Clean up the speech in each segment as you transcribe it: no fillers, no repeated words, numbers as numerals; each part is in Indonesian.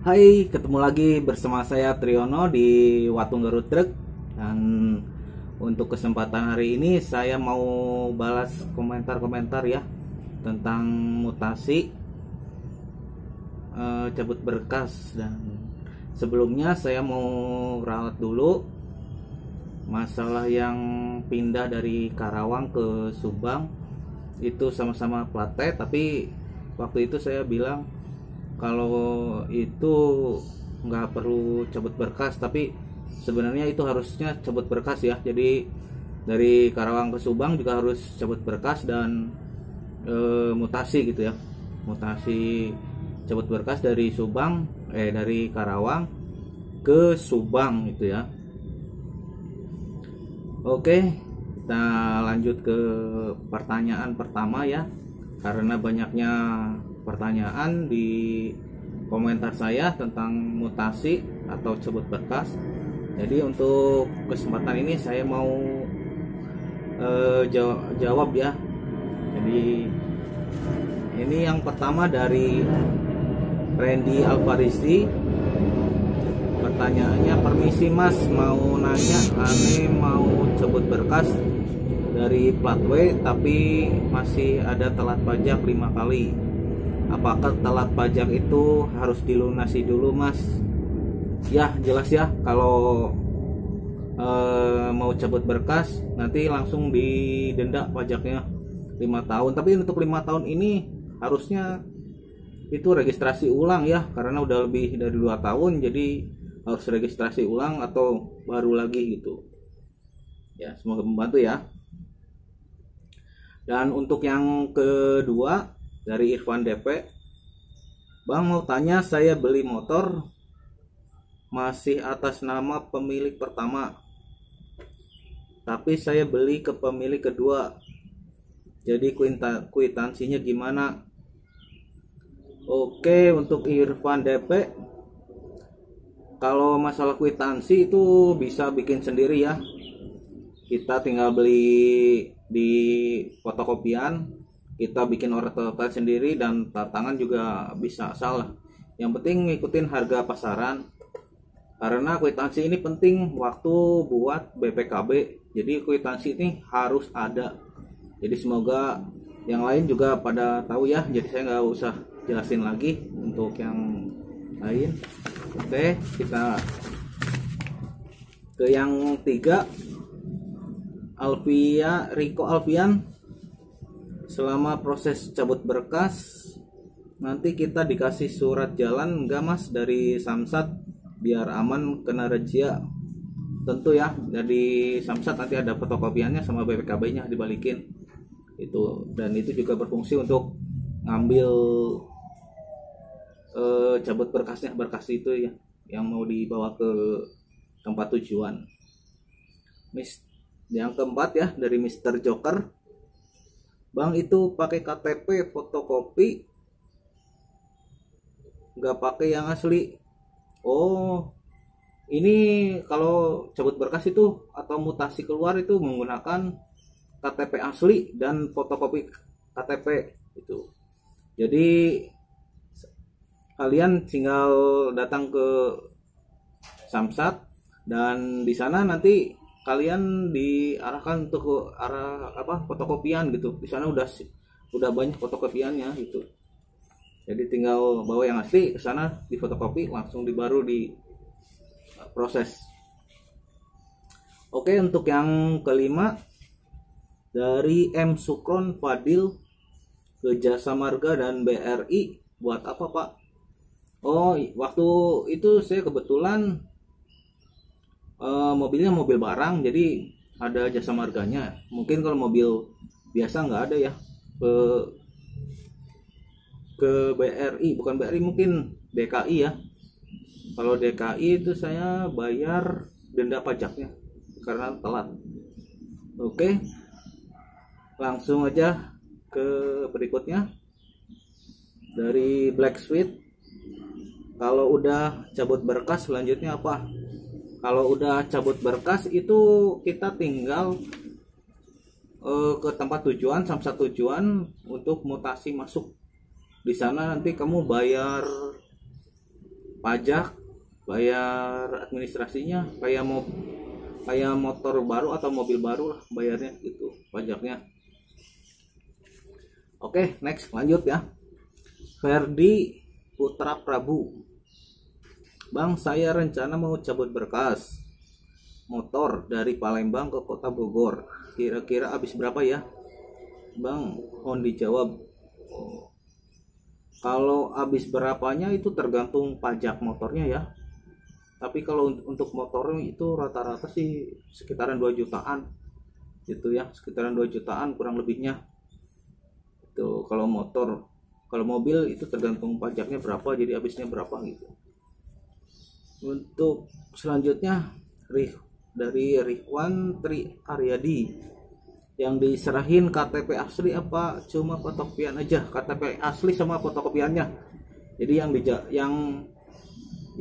Hai, ketemu lagi bersama saya Triyono di Watung Garut Truk. Dan untuk kesempatan hari ini saya mau balas komentar-komentar ya tentang mutasi cabut berkas. Dan sebelumnya saya mau rawat dulu masalah yang pindah dari Karawang ke Subang. Itu sama-sama plat T, tapi waktu itu saya bilang kalau itu nggak perlu cabut berkas, tapi sebenarnya itu harusnya cabut berkas ya. Jadi dari Karawang ke Subang juga harus cabut berkas dan mutasi gitu ya, mutasi cabut berkas dari dari Karawang ke Subang gitu ya. Oke, kita lanjut ke pertanyaan pertama ya, karena banyaknya pertanyaan di komentar saya tentang mutasi atau cabut berkas. Jadi untuk kesempatan ini saya mau jawab ya. Jadi ini yang pertama dari Randy Alvarisi. Pertanyaannya, permisi mas, mau nanya, aneh mau cabut berkas dari plat W tapi masih ada telat pajak 5 kali. Apakah telat pajak itu harus dilunasi dulu mas? Ya jelas ya, kalau mau cabut berkas nanti langsung didenda pajaknya 5 tahun. Tapi untuk 5 tahun ini harusnya itu registrasi ulang ya, karena udah lebih dari 2 tahun, jadi harus registrasi ulang atau baru lagi gitu ya. Semoga membantu ya. Dan untuk yang kedua dari Irfan DP, bang mau tanya, saya beli motor masih atas nama pemilik pertama, tapi saya beli ke pemilik kedua, jadi kwitansinya gimana? Oke, untuk Irfan DP, kalau masalah kwitansi itu bisa bikin sendiri ya. Kita tinggal beli di fotokopian, kita bikin ortotan sendiri, dan tangan juga bisa asal. Yang penting ngikutin harga pasaran, karena kwitansi ini penting waktu buat BPKB. Jadi kwitansi ini harus ada. Jadi semoga yang lain juga pada tahu ya, jadi saya nggak usah jelasin lagi untuk yang lain. Oke, kita ke yang tiga. Riko Alfian, selama proses cabut berkas nanti kita dikasih surat jalan enggak mas dari Samsat biar aman kena razia? Tentu ya, dari Samsat nanti ada fotokopiannya sama BPKB-nya dibalikin itu, dan itu juga berfungsi untuk ngambil cabut berkas itu ya, yang mau dibawa ke tempat tujuan. Yang keempat ya dari Mr. Joker, bang itu pakai KTP fotokopi nggak pakai yang asli? Oh, ini kalau cabut berkas itu atau mutasi keluar itu menggunakan KTP asli dan fotokopi KTP itu. Jadi kalian tinggal datang ke Samsat, dan di sana nanti kalian diarahkan untuk ke arah fotokopian gitu. Di sana udah banyak fotokopiannya gitu. Jadi tinggal bawa yang asli ke sana, di fotokopi langsung baru di proses. Oke, untuk yang kelima dari M Sukron Fadil, ke Jasa Marga dan BRI buat apa pak? Oh, waktu itu saya kebetulan mobilnya mobil barang, jadi ada jasa marganya. Mungkin kalau mobil biasa nggak ada ya. Ke BRI, bukan BRI, mungkin DKI ya. Kalau DKI itu saya bayar denda pajaknya karena telat. Oke, langsung aja ke berikutnya dari Black Sweet. Kalau udah cabut berkas selanjutnya apa? Kalau udah cabut berkas itu kita tinggal ke tempat tujuan, Samsat tujuan untuk mutasi masuk. Di sana nanti kamu bayar pajak, bayar administrasinya kayak motor baru atau mobil baru lah bayarnya gitu pajaknya. Oke, next lanjut ya. Ferdi Putra Prabu. Bang, saya rencana mau cabut berkas motor dari Palembang ke Kota Bogor. Kira-kira habis berapa ya? Bang, mohon dijawab. Kalau habis berapanya itu tergantung pajak motornya ya. Tapi kalau untuk motor itu rata-rata sih sekitaran 2 jutaan. Gitu ya, sekitaran 2 jutaan kurang lebihnya. Itu kalau motor. Kalau mobil itu tergantung pajaknya berapa, jadi habisnya berapa gitu. Untuk selanjutnya dari Rihwan Tri Aryadi, yang diserahin KTP asli apa cuma fotokopian aja? KTP asli sama fotokopiannya. Jadi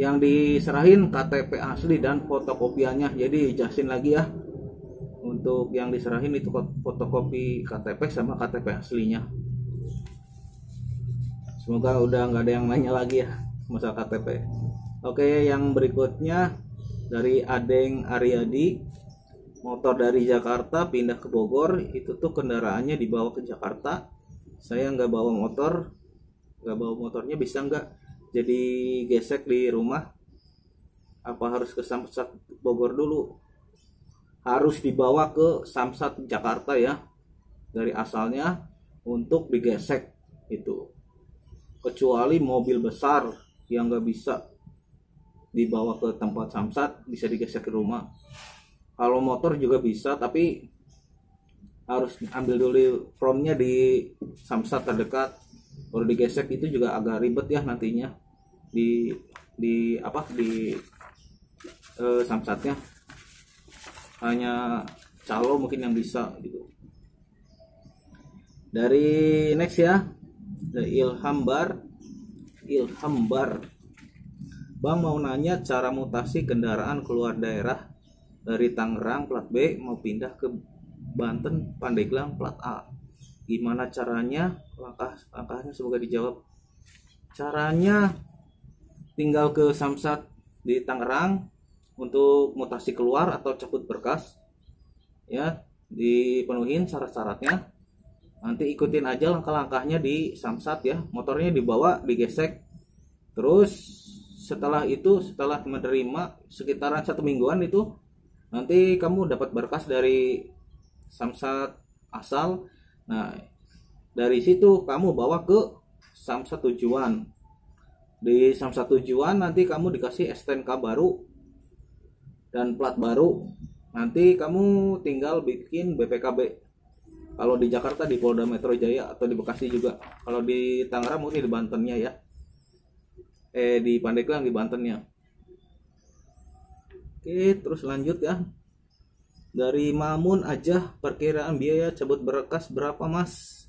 yang diserahin KTP asli dan fotokopiannya. Jadi jelasin lagi ya, untuk yang diserahin itu fotokopi KTP sama KTP aslinya. Semoga udah nggak ada yang nanya lagi ya masalah KTP. Oke, yang berikutnya dari Adeng Aryadi, motor dari Jakarta pindah ke Bogor, itu tuh kendaraannya dibawa ke Jakarta. Saya nggak bawa motornya, bisa nggak jadi gesek di rumah? Apa harus ke Samsat Bogor dulu? Harus dibawa ke Samsat Jakarta ya, dari asalnya untuk digesek itu. Kecuali mobil besar yang nggak bisa dibawa ke tempat Samsat, bisa digesek ke rumah. Kalau motor juga bisa, tapi harus ambil dulu formnya di Samsat terdekat, baru digesek. Itu juga agak ribet ya nantinya di Samsatnya. Hanya calo mungkin yang bisa gitu. Dari next ya, dari Ilham Bar. Bang, mau nanya cara mutasi kendaraan keluar daerah dari Tangerang plat B mau pindah ke Banten Pandeglang plat A. Gimana caranya? Langkahnya semoga dijawab. Caranya tinggal ke Samsat di Tangerang untuk mutasi keluar atau cabut berkas. Ya, dipenuhin syarat-syaratnya. Nanti ikutin aja langkah-langkahnya di Samsat ya. Motornya dibawa, digesek. Terus setelah menerima sekitaran 1 mingguan itu, nanti kamu dapat berkas dari Samsat asal. Nah, dari situ kamu bawa ke Samsat tujuan. Di Samsat tujuan nanti kamu dikasih STNK baru dan plat baru. Nanti kamu tinggal bikin BPKB. Kalau di Jakarta di Polda Metro Jaya atau di Bekasi juga. Kalau di Tangerang mungkin di Bantennya ya. Di Pandeglang di Bantennya. Oke, terus lanjut ya. Dari Mamun aja, perkiraan biaya cabut berkas berapa Mas?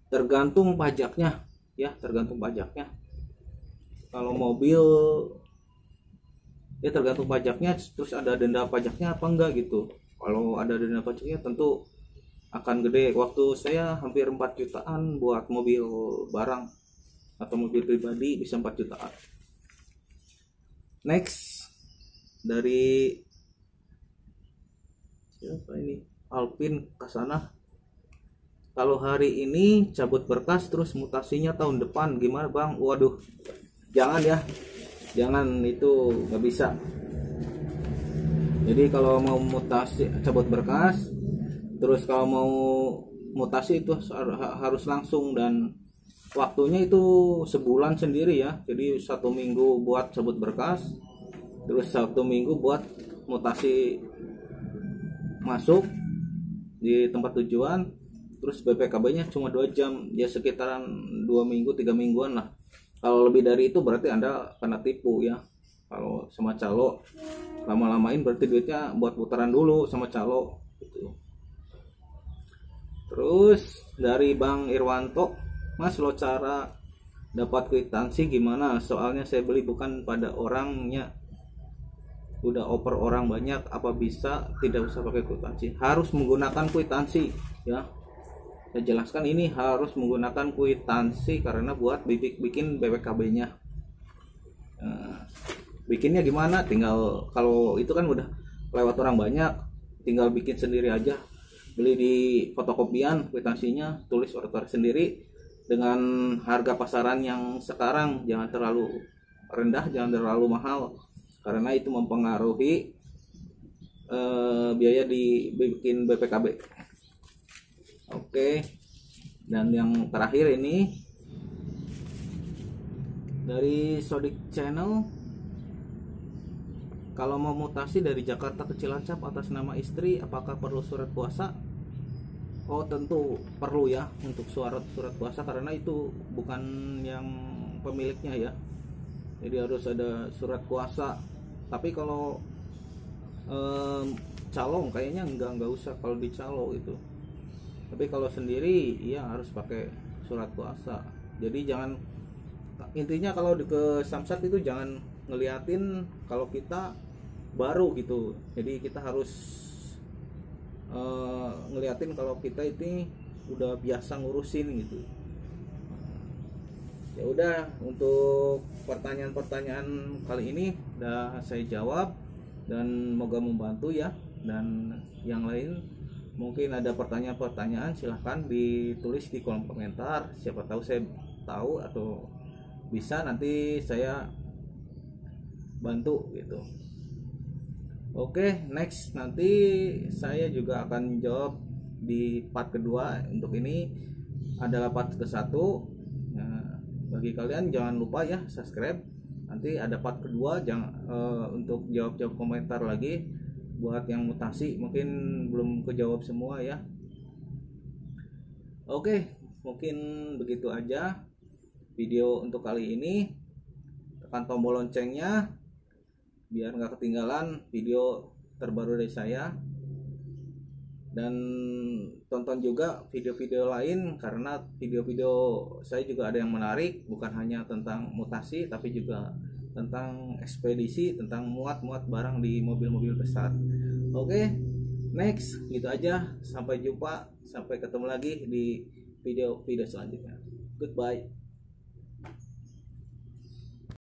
Tergantung pajaknya ya, tergantung pajaknya. Kalau mobil ya tergantung pajaknya, terus ada denda pajaknya apa enggak gitu. Kalau ada denda pajaknya tentu akan gede. Waktu saya hampir 4 jutaan buat mobil barang atau mobil pribadi bisa 4 jutaan. Next dari siapa ini? Alvin Kasana. Kalau hari ini cabut berkas terus mutasinya tahun depan gimana Bang? Waduh, jangan ya, jangan, itu nggak bisa. Jadi kalau mau mutasi cabut berkas, terus kalau mau mutasi itu harus langsung, dan waktunya itu sebulan sendiri ya. Jadi 1 minggu buat cabut berkas, terus 1 minggu buat mutasi masuk di tempat tujuan, terus BPKB-nya cuma 2 jam, ya sekitaran 2 minggu 3 mingguan lah. Kalau lebih dari itu berarti Anda kena tipu ya. Kalau sama calo lama-lamain berarti duitnya buat putaran dulu sama calo gitu. Terus dari Bang Irwanto, Mas, lo cara dapat kwitansi gimana? Soalnya saya beli bukan pada orangnya, udah oper orang banyak, apa bisa tidak usah pakai kwitansi? Harus menggunakan kwitansi ya. Saya jelaskan ini harus menggunakan kwitansi karena buat bikin BPKB-nya. bikinnya gimana, tinggal kalau itu kan udah lewat orang banyak, tinggal bikin sendiri aja, beli di fotokopian kwitansinya, tulis order sendiri dengan harga pasaran yang sekarang. Jangan terlalu rendah, jangan terlalu mahal, karena itu mempengaruhi biaya dibikin BPKB. Oke, dan yang terakhir ini dari Sodik Channel. Kalau mau mutasi dari Jakarta ke Cilacap atas nama istri, apakah perlu surat kuasa? Oh, tentu perlu ya untuk surat kuasa, karena itu bukan yang pemiliknya ya. Jadi harus ada surat kuasa. Tapi kalau calong kayaknya nggak usah kalau di calo itu. Tapi kalau sendiri ya harus pakai surat kuasa. Jadi jangan, intinya kalau ke Samsat itu jangan ngeliatin kalau kita baru gitu. Jadi kita harus ngeliatin kalau kita ini udah biasa ngurusin gitu. Ya udah, untuk pertanyaan-pertanyaan kali ini udah saya jawab dan semoga membantu ya. Dan yang lain mungkin ada pertanyaan-pertanyaan, silahkan ditulis di kolom komentar, siapa tahu saya tahu atau bisa nanti saya bantu gitu. Oke, next nanti saya juga akan jawab di part kedua. Untuk ini adalah part ke-1. Nah, bagi kalian jangan lupa ya subscribe. Nanti ada part kedua, jangan untuk jawab komentar lagi buat yang mutasi, mungkin belum kejawab semua ya. Oke, mungkin begitu aja video untuk kali ini. Tekan tombol loncengnya biar nggak ketinggalan video terbaru dari saya, dan tonton juga video-video lain, karena video-video saya juga ada yang menarik, bukan hanya tentang mutasi tapi juga tentang ekspedisi, tentang muat barang di mobil-mobil besar. Oke, next gitu aja, sampai jumpa, sampai ketemu lagi di video selanjutnya. Goodbye.